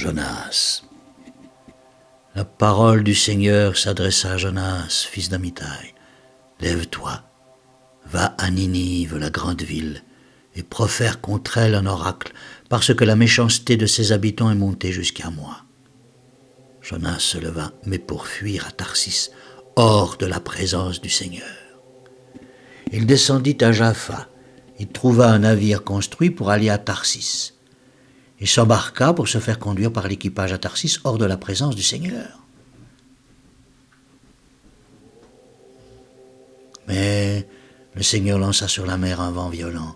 Jonas. La parole du Seigneur s'adressa à Jonas, fils d'Amittai. Lève-toi, va à Ninive, la grande ville, et profère contre elle un oracle, parce que la méchanceté de ses habitants est montée jusqu'à moi. Jonas se leva, mais pour fuir à Tarsis, hors de la présence du Seigneur. Il descendit à Jaffa. Il trouva un navire construit pour aller à Tarsis. Il s'embarqua pour se faire conduire par l'équipage à Tarsis hors de la présence du Seigneur. Mais le Seigneur lança sur la mer un vent violent.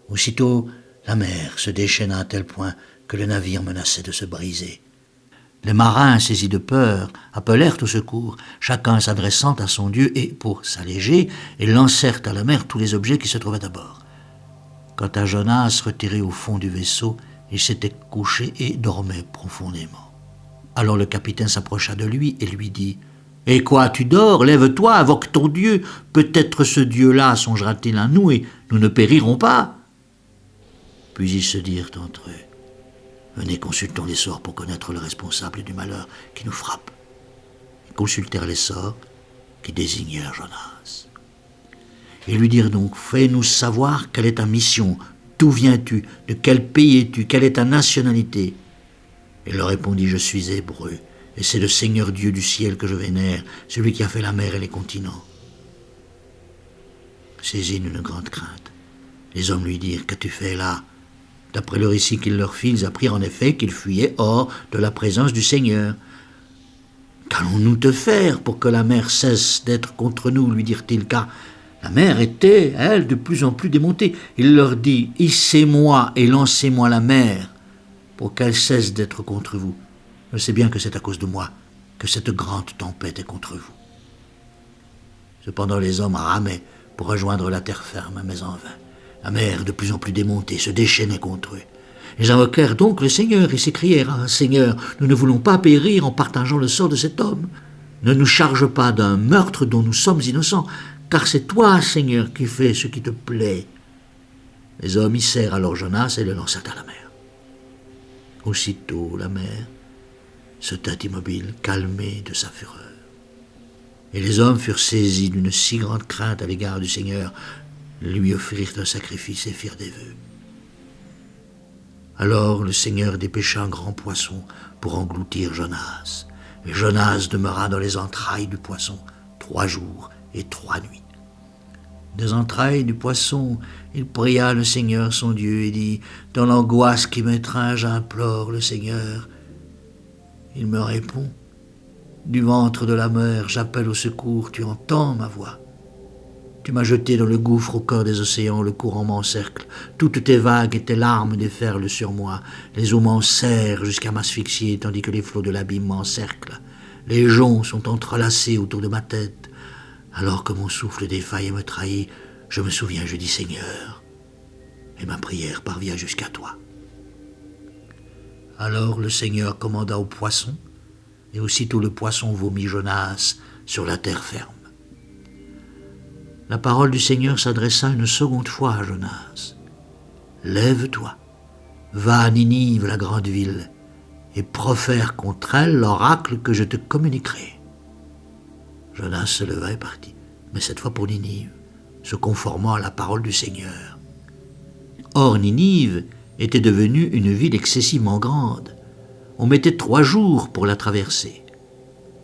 Aussitôt, la mer se déchaîna à tel point que le navire menaçait de se briser. Les marins, saisis de peur, appelèrent au secours, chacun s'adressant à son Dieu, et, pour s'alléger, ils lancèrent à la mer tous les objets qui se trouvaient à bord. Quant à Jonas, retiré au fond du vaisseau, il s'était couché et dormait profondément. Alors le capitaine s'approcha de lui et lui dit « Eh quoi, tu dors? Lève-toi, invoque ton Dieu. Peut-être ce Dieu-là songera-t-il à nous et nous ne périrons pas. » Puis ils se dirent entre eux « Venez, consultons les sorts pour connaître le responsable du malheur qui nous frappe. » Ils consultèrent les sorts qui désignèrent Jonas. Ils lui dirent donc « Fais-nous savoir quelle est ta mission. D'où viens-tu? De quel pays es-tu? Quelle est ta nationalité ?» Il leur répondit « Je suis hébreu, et c'est le Seigneur Dieu du ciel que je vénère, celui qui a fait la mer et les continents. » Saisis d'une grande crainte, les hommes lui dirent « Qu'as-tu fait là ?» D'après le récit qu'il leur fit, ils apprirent en effet qu'ils fuyaient hors de la présence du Seigneur. « Qu'allons-nous te faire pour que la mer cesse d'être contre nous ?» lui dirent-ils, car la mer était, elle, de plus en plus démontée. Il leur dit « Hissez-moi et lancez-moi la mer pour qu'elle cesse d'être contre vous. Je sais bien que c'est à cause de moi que cette grande tempête est contre vous. » Cependant les hommes ramaient pour rejoindre la terre ferme, mais en vain. La mer, de plus en plus démontée, se déchaînait contre eux. Ils invoquèrent donc le Seigneur et s'écrièrent « Ah, Seigneur, nous ne voulons pas périr en partageant le sort de cet homme. Ne nous charge pas d'un meurtre dont nous sommes innocents, car c'est toi, Seigneur, qui fais ce qui te plaît. » Les hommes hissèrent alors Jonas et le lancèrent à la mer. Aussitôt la mer se tint immobile, calmée de sa fureur. Et les hommes furent saisis d'une si grande crainte à l'égard du Seigneur, lui offrirent un sacrifice et firent des vœux. Alors le Seigneur dépêcha un grand poisson pour engloutir Jonas. Et Jonas demeura dans les entrailles du poisson 3 jours et 3 nuits. Des entrailles du poisson, il pria le Seigneur son Dieu et dit « Dans l'angoisse qui m'étreint, j'implore le Seigneur. Il me répond. Du ventre de la mer, j'appelle au secours, tu entends ma voix. Tu m'as jeté dans le gouffre au cœur des océans, le courant m'encercle. Toutes tes vagues et tes larmes déferlent sur moi. Les eaux m'enserrent jusqu'à m'asphyxier, tandis que les flots de l'abîme m'encerclent. Les joncs sont entrelacés autour de ma tête. Alors que mon souffle défaille et me trahit, je me souviens, je dis Seigneur, et ma prière parvient jusqu'à toi. » Alors le Seigneur commanda au poisson, et aussitôt le poisson vomit Jonas sur la terre ferme. La parole du Seigneur s'adressa une seconde fois à Jonas. « Lève-toi, va à Ninive, la grande ville, et profère contre elle l'oracle que je te communiquerai. » Jonas se leva et partit, mais cette fois pour Ninive, se conformant à la parole du Seigneur. Or Ninive était devenue une ville excessivement grande. On mettait 3 jours pour la traverser.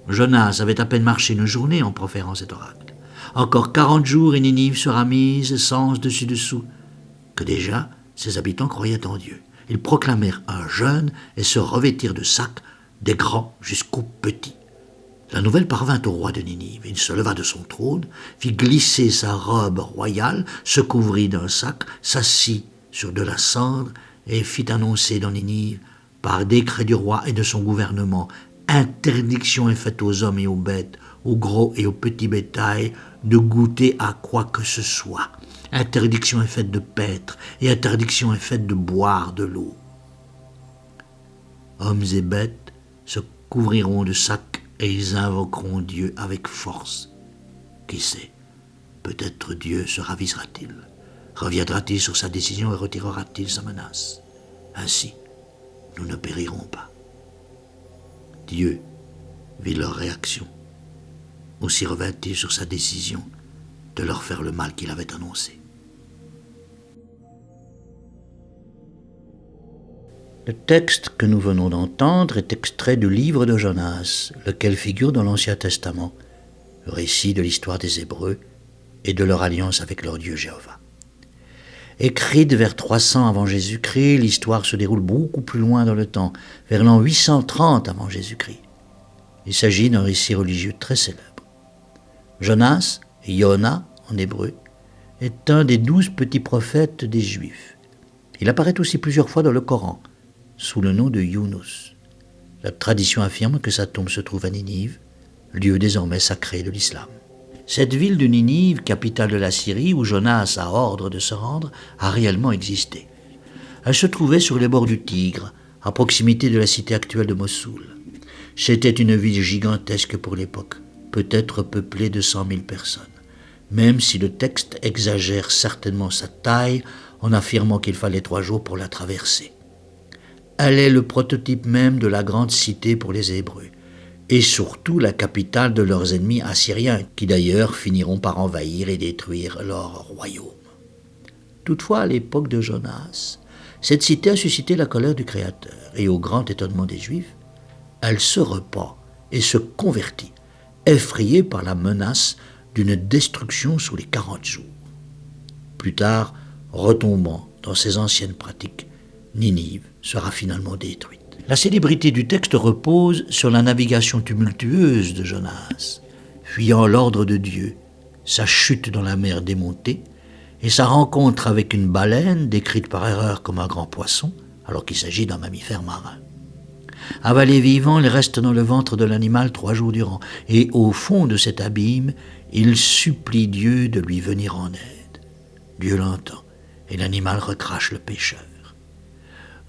Jonas avait à peine marché une journée en proférant cet oracle. Encore 40 jours et Ninive sera mise sens dessus-dessous, que déjà ses habitants croyaient en Dieu. Ils proclamèrent un jeûne et se revêtirent de sacs, des grands jusqu'aux petits. La nouvelle parvint au roi de Ninive. Il se leva de son trône, fit glisser sa robe royale, se couvrit d'un sac, s'assit sur de la cendre et fit annoncer dans Ninive, par décret du roi et de son gouvernement, interdiction est faite aux hommes et aux bêtes, aux gros et aux petits bétails, de goûter à quoi que ce soit. Interdiction est faite de paître et interdiction est faite de boire de l'eau. Hommes et bêtes se couvriront de sacs et ils invoqueront Dieu avec force. Qui sait, peut-être Dieu se ravisera-t-il, reviendra-t-il sur sa décision et retirera-t-il sa menace. Ainsi, nous ne périrons pas. Dieu vit leur réaction. Aussi revint-il sur sa décision de leur faire le mal qu'il avait annoncé. Le texte que nous venons d'entendre est extrait du livre de Jonas, lequel figure dans l'Ancien Testament, le récit de l'histoire des Hébreux et de leur alliance avec leur Dieu Jéhovah. Écrite vers 300 avant Jésus-Christ, l'histoire se déroule beaucoup plus loin dans le temps, vers l'an 830 avant Jésus-Christ. Il s'agit d'un récit religieux très célèbre. Jonas, Yona en hébreu, est un des 12 petits prophètes des Juifs. Il apparaît aussi plusieurs fois dans le Coran, sous le nom de Younous. La tradition affirme que sa tombe se trouve à Ninive, lieu désormais sacré de l'islam. Cette ville de Ninive, capitale de la Syrie, où Jonas a ordre de se rendre, a réellement existé. Elle se trouvait sur les bords du Tigre, à proximité de la cité actuelle de Mossoul. C'était une ville gigantesque pour l'époque, peut-être peuplée de 100 000 personnes, même si le texte exagère certainement sa taille en affirmant qu'il fallait 3 jours pour la traverser. Elle est le prototype même de la grande cité pour les Hébreux, et surtout la capitale de leurs ennemis assyriens, qui d'ailleurs finiront par envahir et détruire leur royaume. Toutefois, à l'époque de Jonas, cette cité a suscité la colère du Créateur, et au grand étonnement des Juifs, elle se repent et se convertit, effrayée par la menace d'une destruction sous les 40 jours. Plus tard, retombant dans ses anciennes pratiques, Ninive sera finalement détruite. La célébrité du texte repose sur la navigation tumultueuse de Jonas, fuyant l'ordre de Dieu, sa chute dans la mer démontée et sa rencontre avec une baleine décrite par erreur comme un grand poisson, alors qu'il s'agit d'un mammifère marin. Avalé vivant, il reste dans le ventre de l'animal 3 jours durant, et au fond de cet abîme, il supplie Dieu de lui venir en aide. Dieu l'entend, et l'animal recrache le pécheur.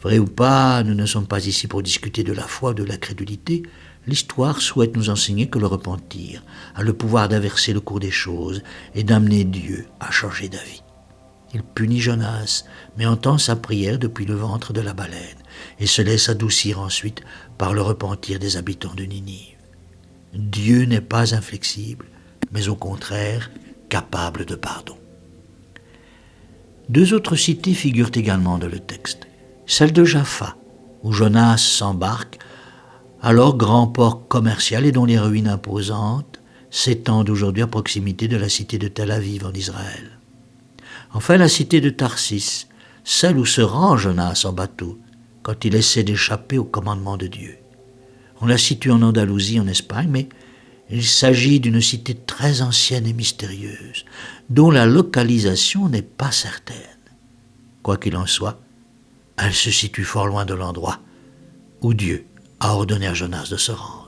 Vrai ou pas, nous ne sommes pas ici pour discuter de la foi ou de la crédulité. L'histoire souhaite nous enseigner que le repentir a le pouvoir d'inverser le cours des choses et d'amener Dieu à changer d'avis. Il punit Jonas, mais entend sa prière depuis le ventre de la baleine et se laisse adoucir ensuite par le repentir des habitants de Ninive. Dieu n'est pas inflexible, mais au contraire capable de pardon. 2 autres cités figurent également dans le texte. Celle de Jaffa, où Jonas s'embarque, alors grand port commercial et dont les ruines imposantes s'étendent aujourd'hui à proximité de la cité de Tel Aviv en Israël. Enfin, la cité de Tarsis, celle où se rend Jonas en bateau quand il essaie d'échapper au commandement de Dieu. On la situe en Andalousie, en Espagne, mais il s'agit d'une cité très ancienne et mystérieuse, dont la localisation n'est pas certaine. Quoi qu'il en soit, elle se situe fort loin de l'endroit où Dieu a ordonné à Jonas de se rendre.